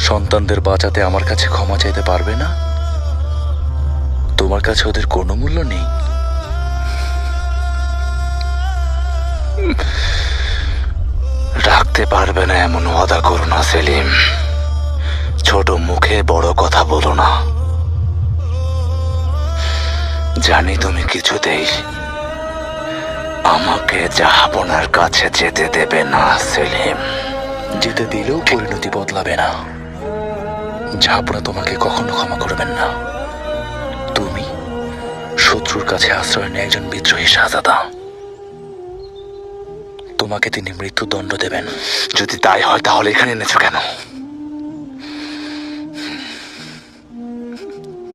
সন্তানদের বাঁচাতে আমার কাছে ক্ষমা চাইতে পারবে না? তোমার কাছে ওদের কোনো মূল্য নেই? রাখতে পারবে না এমন ওয়াদা করো না সেলিম। ছোট মুখে বড় কথা বলো না। জানি তুমি কিছুতেই আমাকে জাহাপনার কাছে যেতে দেবে না সেলিম। যেতে দিলেও পরিণতি বদলাবে না। জাহাপনা তোমাকে কখনো ক্ষমা করবেন না। তুমি শত্রুর কাছে আশ্রয় নেয় একজন বিদ্রোহী শাহজাদা। তোমাকে তিনি মৃত্যুদণ্ড দেবেন। যদি তাই হয় তাহলে এখানে এনেছো কেন?